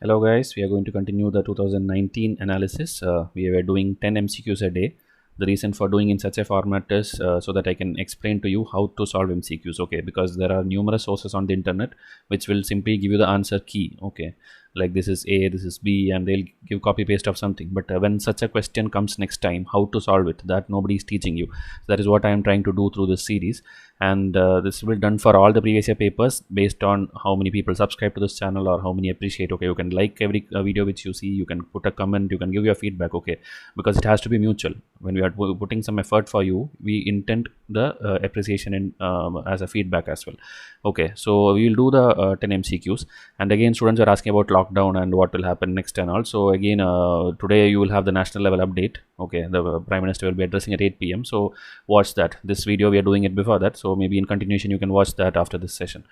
Hello guys, we are going to continue the 2019 analysis. We were doing 10 MCQs a day. The reason for doing in such a format is so that I can explain to you how to solve MCQs, okay? Because there are numerous sources on the internet which will simply give you the answer key, okay? Like this is A, this is B, and they'll give copy paste of something. But when such a question comes next time, how to solve it, that nobody is teaching you. So that is what I am trying to do through this series. And this will be done for all the previous year papers based on how many people subscribe to this channel or how many appreciate. Okay, you can like every video which you see, you can put a comment, you can give your feedback, okay? Because it has to be mutual. When we are putting some effort for you, we intend the appreciation in as a feedback as well. Okay, so we will do the 10 MCQs. And again, students are asking about lockdown and what will happen next and all. So again, today you will have the national level update. Okay, the Prime Minister will be addressing at 8 p.m. So watch that. This video we are doing it before that, so maybe in continuation you can watch that after this session.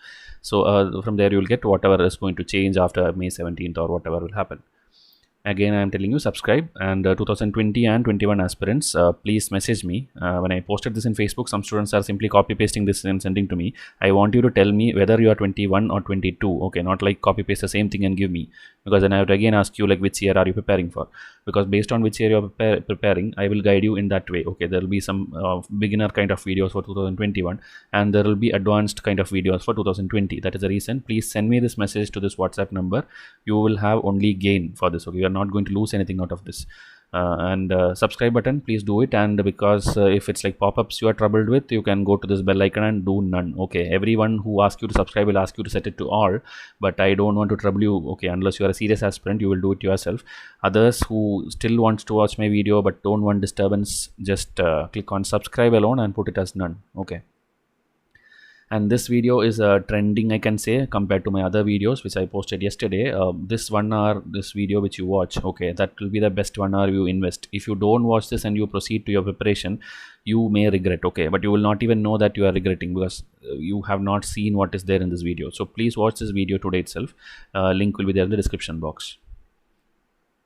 So from there you will get whatever is going to change after May 17th or whatever will happen. Again, I am telling you, subscribe. And 2020 and 21 aspirants, please message me. When I posted this in Facebook, some students are simply copy pasting this and sending to me. I want you to tell me whether you are 21 or 22. Okay, not like copy paste the same thing and give me, because then I have to again ask you like which year are you preparing for, because based on which year you are preparing, I will guide you in that way. Okay, there will be some beginner kind of videos for 2021 and there will be advanced kind of videos for 2020. That is the reason. Please send me this message to this WhatsApp number. You will have only gain for this. Okay, you are not going to lose anything out of this. And subscribe button, please do it. And because if it's like pop-ups you are troubled with, you can go to this bell icon and do none. Okay, everyone who asks you to subscribe will ask you to set it to all, but I don't want to trouble you. Okay, unless you are a serious aspirant, you will do it yourself. Others who still wants to watch my video but don't want disturbance, just click on subscribe alone and put it as none. Okay, and this video is trending, I can say, compared to my other videos which I posted yesterday. This 1 hour, this video which you watch, okay, that will be the best 1 hour you invest. If you don't watch this and you proceed to your preparation, you may regret, okay, but you will not even know that you are regretting, because you have not seen what is there in this video. So please watch this video today itself. Link will be there in the description box.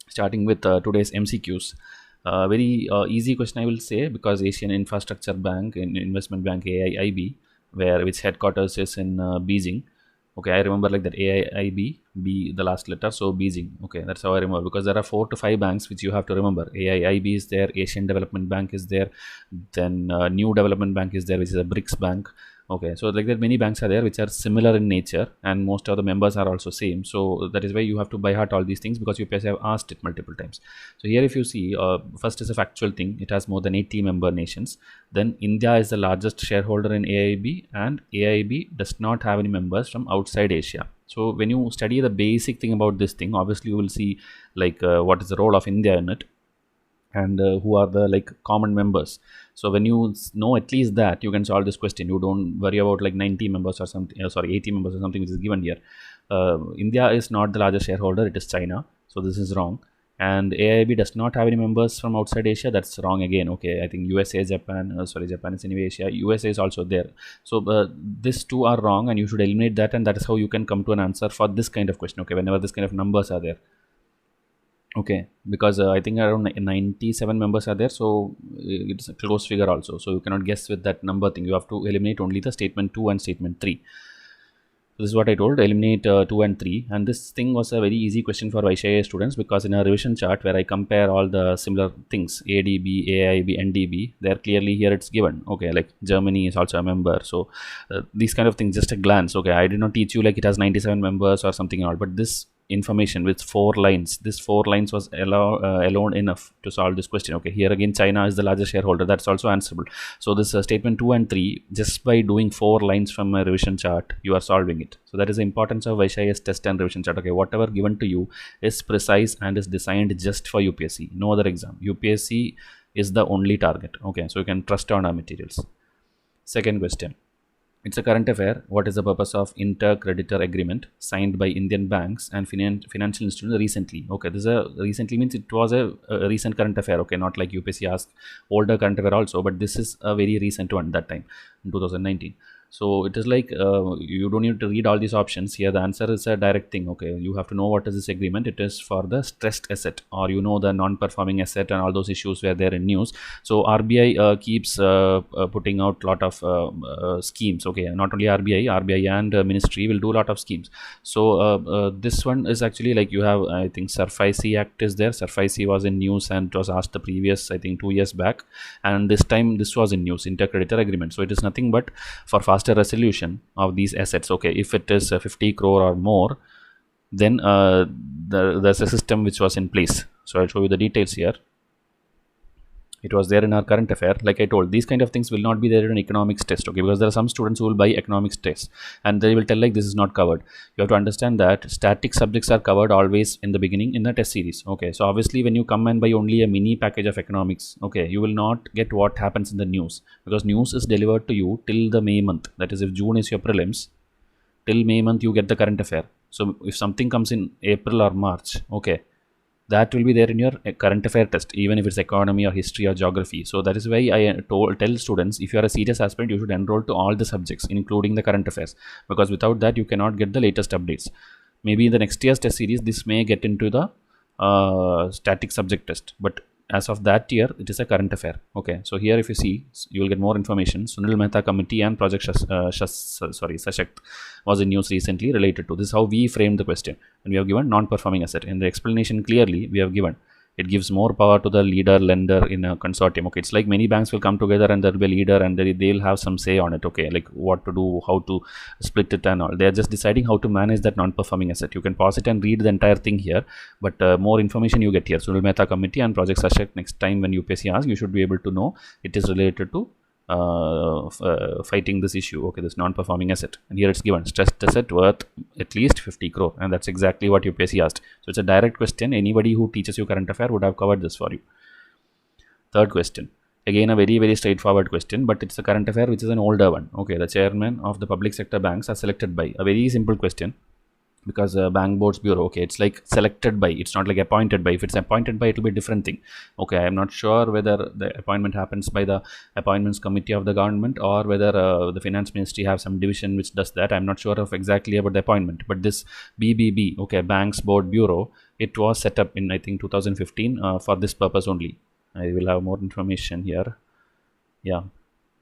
Starting with today's MCQs. Very easy question, I will say, because Asian Infrastructure Bank, Investment Bank, AIIB, which headquarters is in Beijing. Okay, I remember like that, AIIB, B the last letter, so Beijing. Okay, that's how I remember, because there are 4 to 5 banks which you have to remember. AIIB is there, Asian Development Bank is there, then New Development Bank is there, which is a BRICS bank. Okay, so like that many banks are there which are similar in nature, and most of the members are also same. So that is why you have to by heart all these things, because UPSC have asked it multiple times. So here if you see, first is a factual thing, it has more than 80 member nations. Then India is the largest shareholder in AIIB, and AIIB does not have any members from outside Asia. So when you study the basic thing about this thing, obviously you will see like what is the role of India in it, and who are the like common members. So when you know at least that, you can solve this question. You don't worry about like 90 members or something, 80 members or something which is given here. India is not the largest shareholder, it is China, so this is wrong. And AIIB does not have any members from outside Asia, that's wrong again. Okay, I think USA, Japan, Japan is anyway Asia, USA is also there. So these two are wrong, and you should eliminate that, and that is how you can come to an answer for this kind of question. Okay, whenever this kind of numbers are there. Okay, because I think around 97 members are there, so it's a close figure also. So you cannot guess with that number thing. You have to eliminate only the statement 2 and statement 3. So this is what I told, eliminate 2 and 3. And this thing was a very easy question for Vysh students, because in a revision chart where I compare all the similar things, ADB, AIB, NDB, there clearly here it's given. Okay, like Germany is also a member. So these kind of things, just a glance. Okay, I did not teach you like it has 97 members or something and all, but this information with 4 lines, this 4 lines was alone enough to solve this question. Okay, here again China is the largest shareholder, that's also answerable. So this statement 2 and 3, just by doing 4 lines from a revision chart, you are solving it. So that is the importance of Vysh's test and revision chart. Okay, whatever given to you is precise and is designed just for UPSC, no other exam. UPSC is the only target. Okay, so you can trust on our materials. Second question. It's a current affair. What is the purpose of inter-creditor agreement signed by Indian banks and financial institutions recently? Okay, this is a recently means it was a recent current affair. Okay, not like UPSC asked older current affair also, but this is a very recent one that time in 2019. So it is like you don't need to read all these options here. The answer is a direct thing. Okay, you have to know what is this agreement. It is for the stressed asset, or the non-performing asset and all those issues where they're in news. So RBI keeps putting out lot of schemes. Okay, not only RBI and ministry will do a lot of schemes. So this one is actually like, you have, I think, SARFAISI Act is there. SARFAISI was in news and it was asked the previous, I think, 2 years back, and this time this was in news, intercreditor agreement. So it is nothing but for faster resolution of these assets. Okay, if it is 50 crore or more, then there's a system which was in place. So I'll show you the details here. It was there in our current affair. Like I told, these kind of things will not be there in economics test. Okay, because there are some students who will buy economics test and they will tell like this is not covered. You have to understand that static subjects are covered always in the beginning in the test series. Okay, so obviously when you come and buy only a mini package of economics, okay, you will not get what happens in the news, because news is delivered to you till the May month. That is, if June is your prelims, till May month you get the current affair. So if something comes in April or March, okay, that will be there in your current affair test, even if it's economy or history or geography. So that is why I tell students, if you are a serious aspirant, you should enroll to all the subjects, including the current affairs, because without that you cannot get the latest updates. Maybe in the next year's test series, this may get into the static subject test, but as of that year, it is a current affair. Okay, so here if you see, you will get more information. Sunil Mehta Committee and Project Sashakt was in news recently related to this. Is how we framed the question, and we have given non-performing asset. In the explanation clearly we have given, it gives more power to the leader lender in a consortium. Okay, it's like many banks will come together and there will be a leader and they'll have some say on it. Okay, like what to do, how to split it and all. They're just deciding how to manage that non-performing asset. You can pause it and read the entire thing here, but more information you get here. Sunil Mehta Committee and Project Sashakt. Next time when UPSC asks, you should be able to know it is related to fighting this issue. Okay, this non-performing asset, and here it's given stressed asset worth at least 50 crore, and that's exactly what UPSC asked. So it's a direct question. Anybody who teaches you current affair would have covered this for you. Third question, again a very straightforward question, but it's a current affair which is an older one. Okay, the chairman of the public sector banks are selected by, a very simple question, because bank boards bureau, okay, it's like selected by, it's not like appointed by. If it's appointed by, it will be a different thing. Okay, I am not sure whether the appointment happens by the appointments committee of the government, or whether the finance ministry have some division which does that. I'm not sure of exactly about the appointment, but this BBB, okay, banks board bureau, it was set up in, I think, 2015 for this purpose only. I will have more information here. Yeah,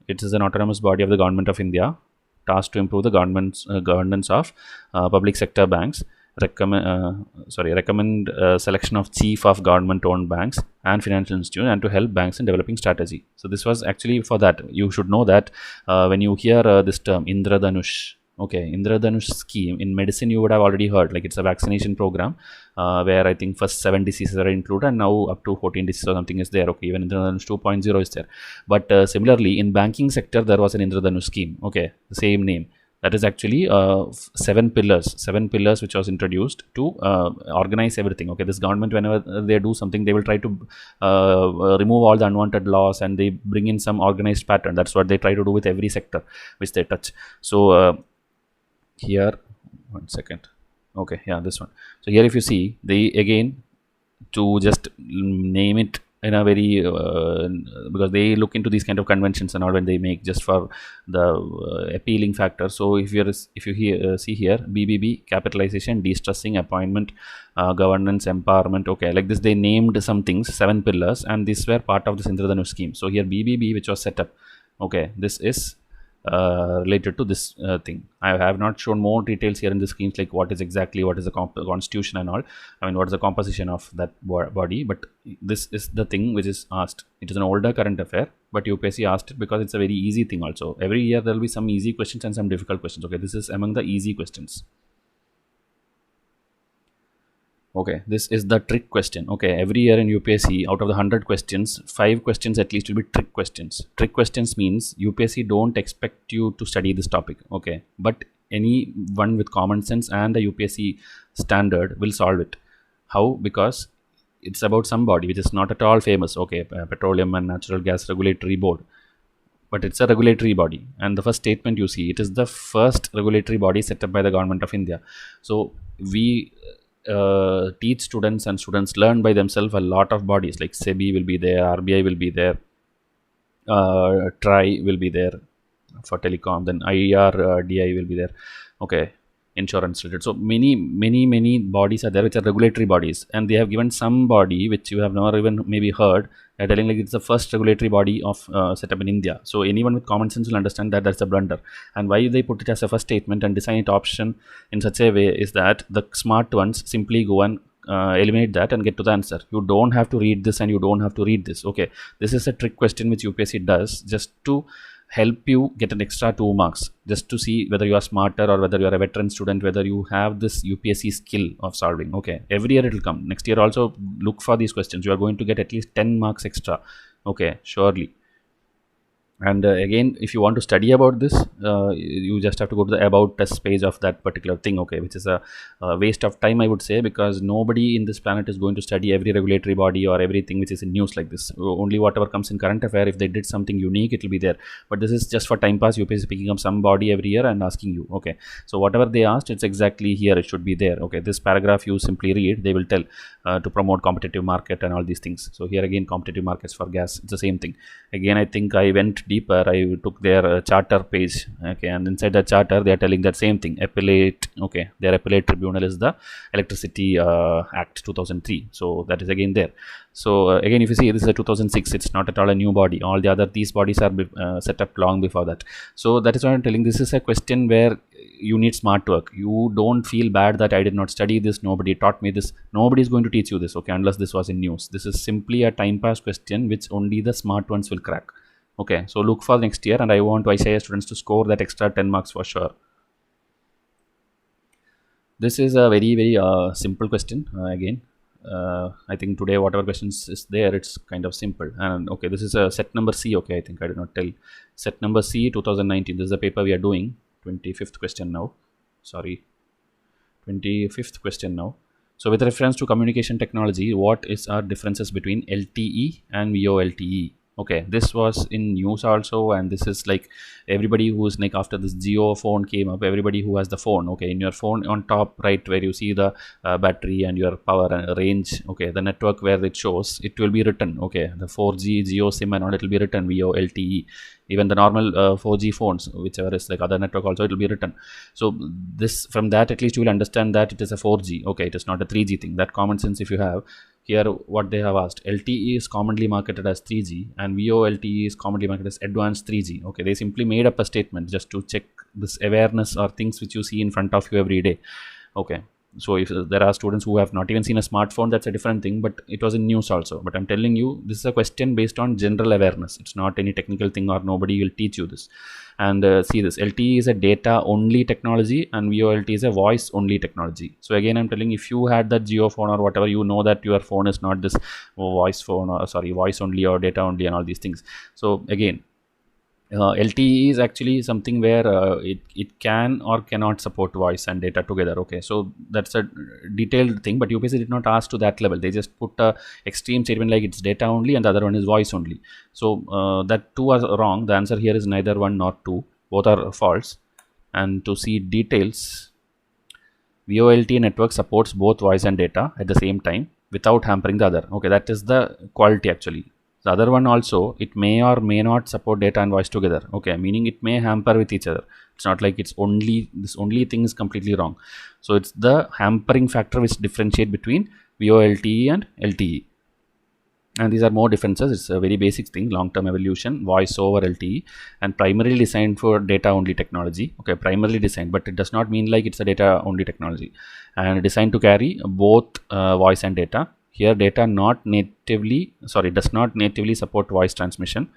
it is an autonomous body of the government of India, tasked to improve the governance of public sector banks, recommend selection of chief of government owned banks and financial institutions, and to help banks in developing strategy. So this was actually for that. You should know that when you hear this term Indradhanush, okay, Indradhanush scheme in medicine, you would have already heard, like it's a vaccination program where I think first 7 diseases are included and now up to 14 diseases or something is there. Okay, even Indradhanush 2.0 is there. But similarly in banking sector there was an Indradhanush scheme. Okay, the same name. That is actually 7 pillars which was introduced to organize everything. Okay, this government, whenever they do something, they will try to remove all the unwanted laws and they bring in some organized pattern. That's what they try to do with every sector which they touch. So here, one second. Okay, yeah, this one. So here if you see, they again, to just name it in a very because they look into these kind of conventions and all when they make, just for the appealing factor. So if you see here, BBB, capitalization, de-stressing, appointment, governance, empowerment. Okay, like this they named some things, 7 pillars, and these were part of this Indradhanush scheme. So here BBB, which was set up, okay, this is related to this thing. I have not shown more details here in the schemes, like what is the constitution and all. I mean, what is the composition of that body, but this is the thing which is asked. It is an older current affair, but UPSC asked it because it's a very easy thing also. Every year there will be some easy questions and some difficult questions. Okay, this is among the easy questions. Okay, this is the trick question. Okay, every year in UPSC, out of the 100 questions, 5 questions at least will be trick questions. Trick questions means UPSC don't expect you to study this topic. Okay, but anyone with common sense and a UPSC standard will solve it. How? Because it's about some body which is not at all famous. Okay, Petroleum and Natural Gas Regulatory Board. But it's a regulatory body, and the first statement you see, it is the first regulatory body set up by the government of India. So we teach students, and students learn by themselves a lot of bodies, like SEBI will be there, RBI will be there, TRI will be there, for telecom. Then IR DI will be there. Okay, insurance related. So many bodies are there which are regulatory bodies, and they have given some body which you have never even maybe heard. They're telling like it's the first regulatory body of set up in India. So anyone with common sense will understand that that's a blunder. And why they put it as a first statement and design it option in such a way is that the smart ones simply go and eliminate that and get to the answer. You don't have to read this and you don't have to read this. Okay, this is a trick question which UPSC does just to help you get an extra 2 marks, just to see whether you are smarter or whether you are a veteran student, whether you have this UPSC skill of solving. Okay, every year it will come. Next year also look for these questions. You are going to get at least 10 marks extra. Okay, surely. And again, if you want to study about this, you just have to go to the about us page of that particular thing. Okay, which is a waste of time, I would say, because nobody in this planet is going to study every regulatory body or everything which is in news like this. Only whatever comes in current affair, if they did something unique, it will be there. But this is just for time pass. UPSC is picking up somebody every year and asking you. Okay, so whatever they asked, it's exactly here. It should be there. Okay, this paragraph you simply read. They will tell to promote competitive market and all these things. So here again, competitive markets for gas. It's the same thing. Again, I think I went deeper. I took their charter page. Okay, and inside the charter, they are telling that same thing. Appellate. Okay, their appellate tribunal is the Electricity Act 2003. So that is again there. So again, if you see, this is a 2006. It's not at all a new body. All the other these bodies are set up long before that. So that is what I'm telling. This is a question where you need smart work. You don't feel bad that I did not study this, nobody taught me this. Nobody is going to teach you this, okay, unless this was in news. This is simply a time pass question which only the smart ones will crack. Okay, so look for next year, and I want ICIA students to score that extra 10 marks for sure. This is a very simple question. Again, I think today whatever questions is there, it's kind of simple. And okay, this is a set number C. Okay, I think I did not tell. Set number C 2019. This is the paper we are doing. 25th question now. Sorry, 25th question now. So with reference to communication technology, what is our differences between LTE and VoLTE? Okay, this was in news also, and this is like everybody who's like after this Geo phone came up, everybody who has the phone, okay, in your phone on top right where you see the battery and your power and range, okay, the network where it shows, it will be written, okay, the 4G Geo SIM and all, it will be written VoLTE. Even the normal 4G phones, whichever is like other network also, it will be written. So this, from that at least you will understand that it is a 4G, okay, it is not a 3G thing. That common sense if you have. Here what they have asked, LTE is commonly marketed as 3G and VoLTE is commonly marketed as advanced 3G. Okay, they simply made up a statement just to check this awareness or things which you see in front of you every day. Okay, so if there are students who have not even seen a smartphone, that's a different thing, but it was in news also. But I'm telling you, this is a question based on general awareness. It's not any technical thing, or nobody will teach you this. And see this, LTE is a data only technology and VoLTE is a voice only technology. So again, I'm telling, if you had that Geo phone or whatever, you know that your phone is not this voice phone, or sorry, voice only or data only and all these things. So again, LTE is actually something where it can or cannot support voice and data together. Okay, so that's a detailed thing, but UPSC did not ask to that level. They just put a extreme statement like it's data only and the other one is voice only. So that two are wrong. The answer here is neither one nor two. Both are false. And to see details, VoLTE network supports both voice and data at the same time without hampering the other. Okay, that is the quality actually. The other one also, it may or may not support data and voice together. Okay, meaning it may hamper with each other. It's not like it's only, this only thing is completely wrong. So it's the hampering factor which differentiate between VoLTE and LTE. And these are more differences. It's a very basic thing, long-term evolution, voice over LTE, and primarily designed for data only technology. Okay, primarily designed, but it does not mean like it's a data only technology. And designed to carry both voice and data. Here data does not natively support voice transmission,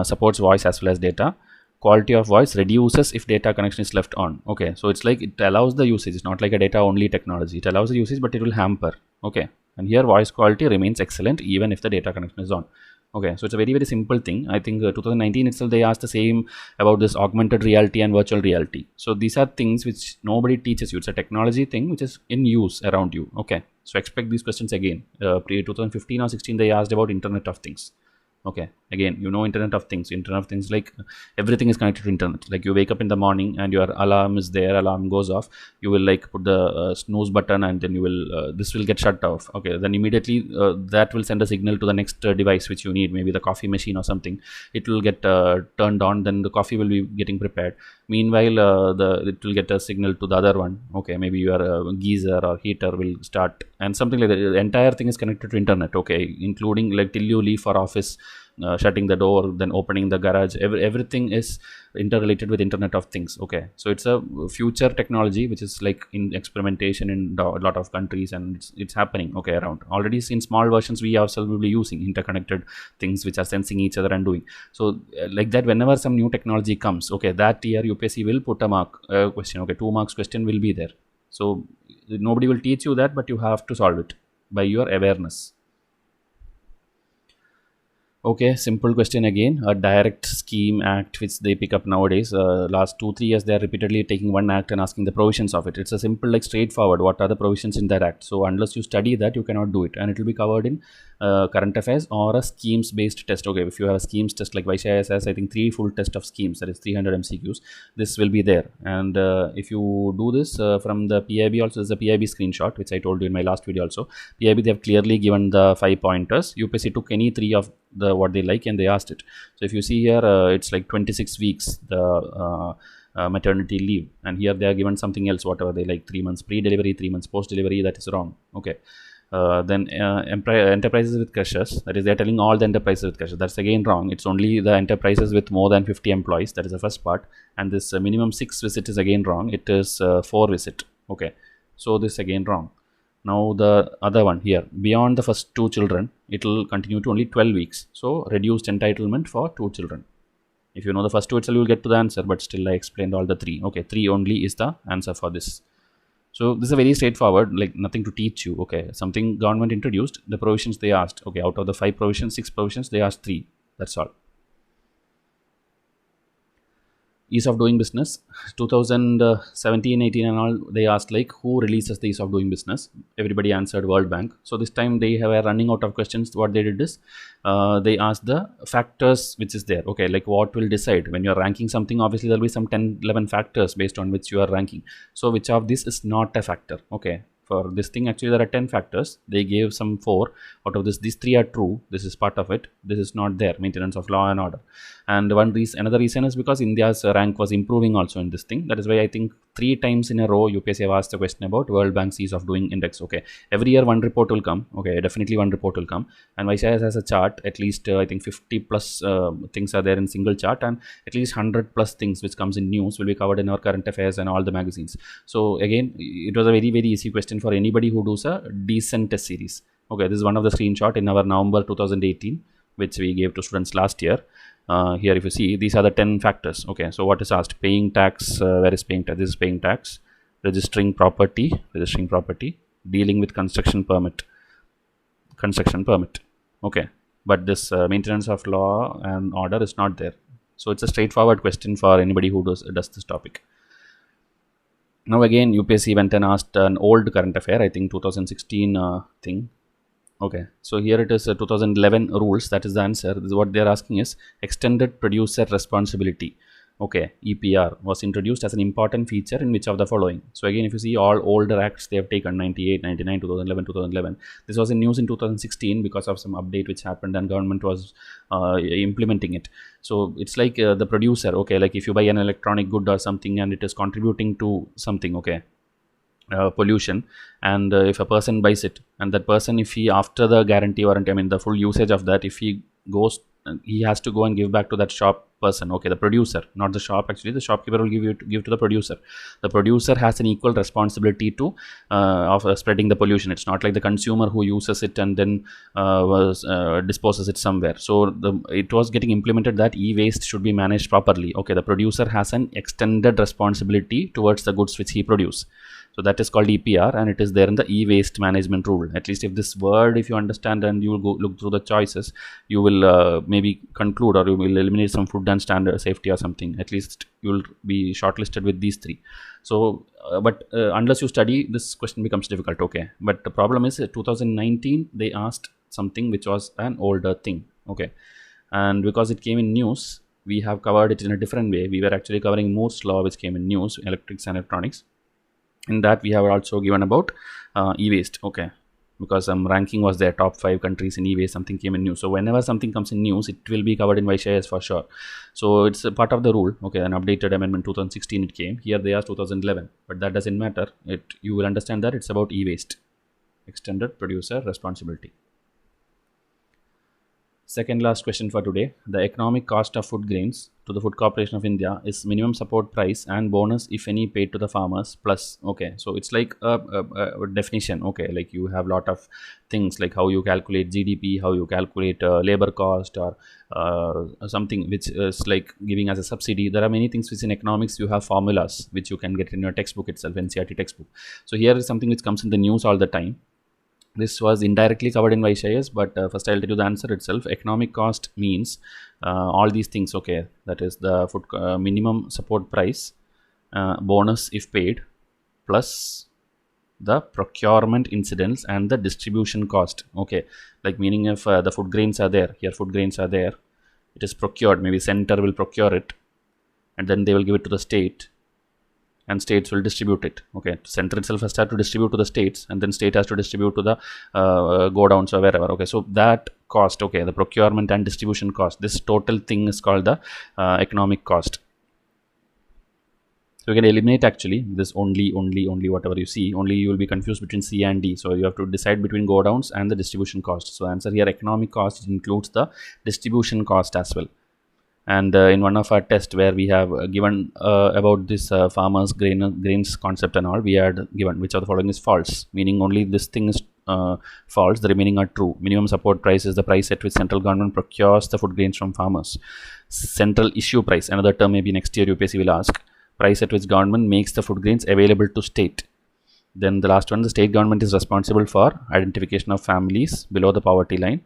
supports voice as well as data. Quality of voice reduces if data connection is left on. Okay, so it's like it allows the usage. It's not like a data only technology. It allows the usage, but it will hamper. Okay, and here voice quality remains excellent even if the data connection is on. Okay, so it's a very simple thing. I think 2019 itself they asked the same about this augmented reality and virtual reality. So these are things which nobody teaches you. It's a technology thing which is in use around you. Okay, so expect these questions again. Pre 2015 or 16 they asked about Internet of Things. Okay, Again, you know, Internet of Things. Internet of Things, like everything is connected to internet. Like you wake up in the morning and your alarm is there, alarm goes off, you will like put the snooze button, and then you will this will get shut off. Okay, then immediately that will send a signal to the next device which you need, maybe the coffee machine or something. It will get turned on, then the coffee will be getting prepared. Meanwhile, it will get a signal to the other one. Okay, maybe your geyser or heater will start, and something like that. The entire thing is connected to internet. Okay, including like till you leave for office, shutting the door, then opening the garage. Everything is interrelated with Internet of Things. Okay, so it's a future technology which is like in experimentation in a lot of countries, and it's happening. Okay, around already in small versions we ourselves will be using interconnected things which are sensing each other and doing. So like that, whenever some new technology comes, okay, that year UPSC will put a mark question. Okay, 2 marks question will be there. So nobody will teach you that, but you have to solve it by your awareness. Okay, simple question again. A direct scheme act which they pick up nowadays. Last 2-3 years, they are repeatedly taking one act and asking the provisions of it. It's a simple, like straightforward. What are the provisions in that act? So unless you study that, you cannot do it, and it will be covered in current affairs or a schemes-based test. Okay, if you have a schemes test like Vysh has, I think 3 full test of schemes, that is 300 MCQs. This will be there, and if you do this from the PIB, also there's a PIB screenshot which I told you in my last video. Also, PIB, they have clearly given the 5 pointers. UPSC took any 3 of the what they like and they asked it. So if you see here, it's like 26 weeks the maternity leave, and here they are given something else, whatever they like, 3 months pre-delivery, 3 months post-delivery. That is wrong. Okay, then enterprises with crushes, that is they are telling all the enterprises with crushes. That's again wrong. It's only the enterprises with more than 50 employees. That is the first part. And this minimum 6 visit is again wrong. It is 4 visit. Okay, so this again wrong. Now the other one here, beyond the first 2 children, it will continue to only 12 weeks. So reduced entitlement for 2 children. If you know the first 2 itself, you will get to the answer, but still I explained all the 3. Okay, 3 only is the answer for this. So this is a very straightforward, like nothing to teach you. Okay, something government introduced, the provisions they asked. Okay, out of the 5 provisions, 6 provisions, they asked 3. That's all. Ease of doing business, 2017-18 and all, they asked like who releases the ease of doing business. Everybody answered World Bank. So this time they were running out of questions. What they did is they asked the factors which is there. Okay, like what will decide when you are ranking something. Obviously there will be some 10-11 factors based on which you are ranking. So which of this is not a factor? Okay, for this thing actually there are 10 factors. They gave some 4. Out of this, these 3 are true. This is part of it. This is not there. Maintenance of law and order. And another reason is because India's rank was improving also in this thing. That is why I think 3 times in a row UPSC have asked the question about World Bank's ease of doing index. Okay, every year one report will come. Okay, definitely one report will come. And Vysh has a chart. At least I think 50 plus things are there in single chart, and at least 100 plus things which comes in news will be covered in our current affairs and all the magazines. So again, it was a very easy question for anybody who does a decent test series. Okay, this is one of the screenshot in our November 2018 which we gave to students last year. Here if you see, these are the 10 factors. Okay, so what is asked? Paying tax. Where is paying tax? This is paying tax. Registering property, dealing with construction permit. Okay, but this maintenance of law and order is not there. So it's a straightforward question for anybody who does this topic. Now again, UPSC went and asked an old current affair, I think 2016 thing. Okay, so here it is 2011 rules. That is the answer. This is what they are asking is extended producer responsibility. Okay, EPR was introduced as an important feature in which of the following? So again, if you see all older acts they have taken, 98, 99, 2011, 2011. This was in news in 2016 because of some update which happened and government was implementing it. So it's like the producer. Okay, like if you buy an electronic good or something and it is contributing to something. Okay. Pollution, and if a person buys it, and that person, if he after the guarantee warranty, I mean the full usage of that, if he goes, he has to go and give back to that shop person. Okay, the producer, not the shop. Actually the shopkeeper will give to the producer. The producer has an equal responsibility to of spreading the pollution. It's not like the consumer who uses it and then disposes it somewhere. So it was getting implemented that e-waste should be managed properly. Okay, the producer has an extended responsibility towards the goods which he produces. So that is called EPR, and it is there in the e-waste management rule. At least if this word, if you understand and you will go look through the choices, you will maybe conclude, or you will eliminate some food and standard safety or something. At least you will be shortlisted with these 3. So but unless you study, this question becomes difficult. Okay, but the problem is 2019 they asked something which was an older thing. Okay, and because it came in news, we have covered it in a different way. We were actually covering Moore's law, which came in news, electrics and electronics. In that we have also given about e-waste, okay, because some ranking was there, top 5 countries in e-waste, something came in news. So whenever something comes in news, it will be covered in Vysh for sure. So it's a part of the rule, okay. An updated amendment 2016 it came, here they asked 2011, but that doesn't matter. You will understand that it's about e-waste, extended producer responsibility. Second last question for today. The economic cost of food grains to the Food Corporation of India is minimum support price and bonus, if any, paid to the farmers plus. Okay, so it's like a definition. Okay, like you have lot of things like how you calculate GDP, how you calculate labor cost, or something which is like giving as a subsidy. There are many things which in economics you have formulas which you can get in your textbook itself, NCERT textbook. So here is something which comes in the news all the time. This was indirectly covered in Vysh, but first I'll tell you the answer itself. Economic cost means all these things, okay. That is the food minimum support price, bonus if paid, plus the procurement incidence and the distribution cost, okay. Like meaning if the food grains are there, here food grains are there, it is procured, maybe center will procure it and then they will give it to the state, and states will distribute it, okay. Center itself has to distribute to the states, and then state has to distribute to the go downs or wherever, okay. So that cost, okay, the procurement and distribution cost, this total thing is called the economic cost. So you can eliminate actually this only whatever you see, only you will be confused between C and D. So you have to decide between go downs and the distribution cost. So answer here, economic cost includes the distribution cost as well. And in one of our tests where we have given about this farmers grains concept and all, we had given which of the following is false, meaning only this thing is false, the remaining are true. Minimum support price is the price at which central government procures the food grains from farmers. Central issue price, another term maybe next year UPSC will ask, price at which government makes the food grains available to state. Then the last one, the state government is responsible for identification of families below the poverty line,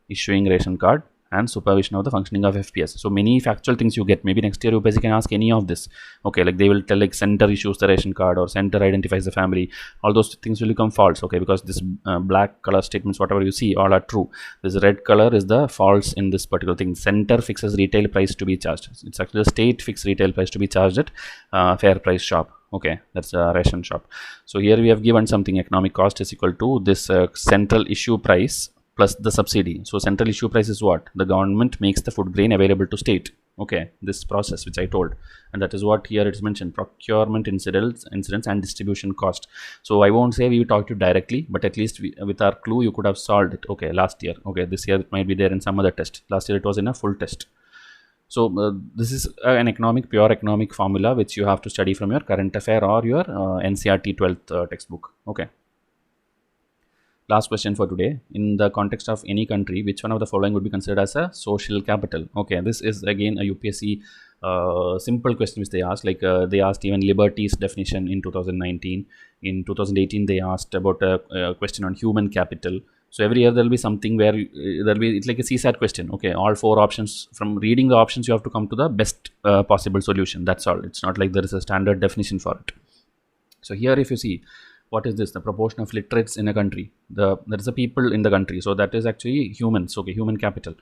issuing ration card, and supervision of the functioning of FPS. So many factual things you get. Maybe next year UPSC can ask any of this. Okay, like they will tell like center issues the ration card or center identifies the family. All those things will become false. Okay, because this black color statements, whatever you see, all are true. This red color is the false in this particular thing. Center fixes retail price to be charged. It's actually the state fixed retail price to be charged at fair price shop. Okay, that's a ration shop. So here we have given something, economic cost is equal to this central issue price plus the subsidy. So central issue price is what? The government makes the food grain available to state. Okay, this process which I told, and that is what here it's mentioned, procurement incidence and distribution cost. So I won't say we talked to you directly, but at least with our clue you could have solved it. Okay, last year. Okay, this year it might be there in some other test. Last year it was in a full test. So this is an pure economic formula which you have to study from your current affair or your NCERT 12th textbook. Okay. Last question for today. In the context of any country, which one of the following would be considered as a social capital? Okay, this is again a UPSC simple question which they asked. Like they asked even liberty's definition in 2019. In 2018, they asked about a question on human capital. So every year there will be something where it's like a CSAT question. Okay, all 4 options. From reading the options, you have to come to the best possible solution. That's all. It's not like there is a standard definition for it. So here, if you see, what is this? The proportion of literates in a country. There is a people in the country. So that is actually humans. Okay, human capital.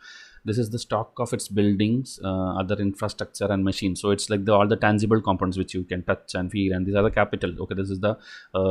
This is the stock of its buildings, other infrastructure and machines. So it's like all the tangible components which you can touch and feel, and these are the capital. Okay, this is the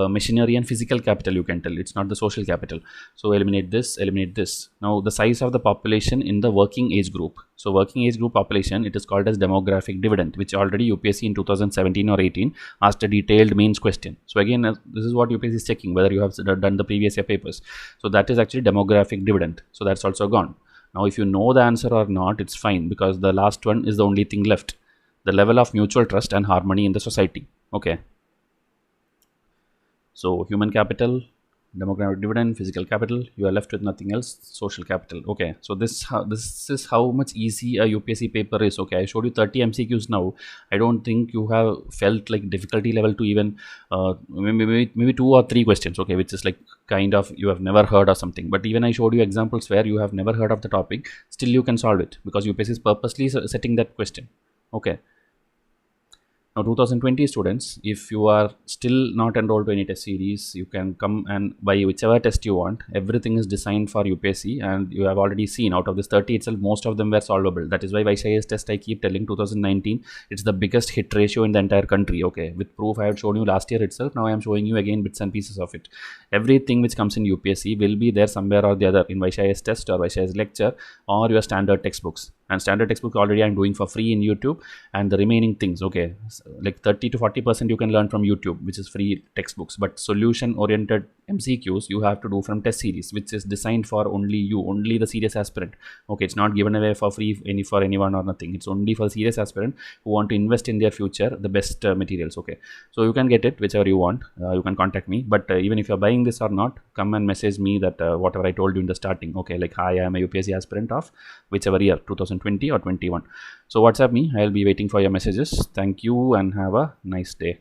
machinery and physical capital, you can tell. It's not the social capital. So eliminate this, eliminate this. Now the size of the population in the working age group. So working age group population, it is called as demographic dividend, which already UPSC in 2017 or 18 asked a detailed mains question. So again, this is what UPSC is checking, whether you have done the previous year papers. So that is actually demographic dividend. So that's also gone. Now, if you know the answer or not, it's fine, because the last one is the only thing left. The level of mutual trust and harmony in the society. Okay. So human capital, demographic dividend, physical capital, you are left with nothing else, social capital. Okay, so this is how much easy a UPSC paper is. Okay, I showed you 30 MCQs now. I don't think you have felt like difficulty level to even maybe 2 or 3 questions, okay, which is like kind of you have never heard or something. But even I showed you examples where you have never heard of the topic, still you can solve it, because UPSC is purposely setting that question. Okay. Now 2020 students, if you are still not enrolled to any test series, you can come and buy whichever test you want. Everything is designed for UPSC, and you have already seen out of this 30 itself, most of them were solvable. That is why Vysh test, I keep telling, 2019, it's the biggest hit ratio in the entire country. Okay, with proof I had shown you last year itself. Now I am showing you again bits and pieces of it. Everything which comes in UPSC will be there somewhere or the other in Vysh test or Vysh lecture or your standard textbooks. And standard textbook already I'm doing for free in YouTube, and the remaining things, okay, like 30 to 40% you can learn from YouTube, which is free textbooks, but solution oriented MCQs you have to do from test series, which is designed for only you, only the serious aspirant. Okay, it's not given away for free for anyone or nothing. It's only for serious aspirant who want to invest in their future the best materials. Okay, so you can get it whichever you want. You can contact me, but even if you're buying this or not, come and message me that whatever I told you in the starting. Okay, like, hi, I am a UPSC aspirant of whichever year, 2020 or 21. So WhatsApp me. I'll be waiting for your messages. Thank you and have a nice day.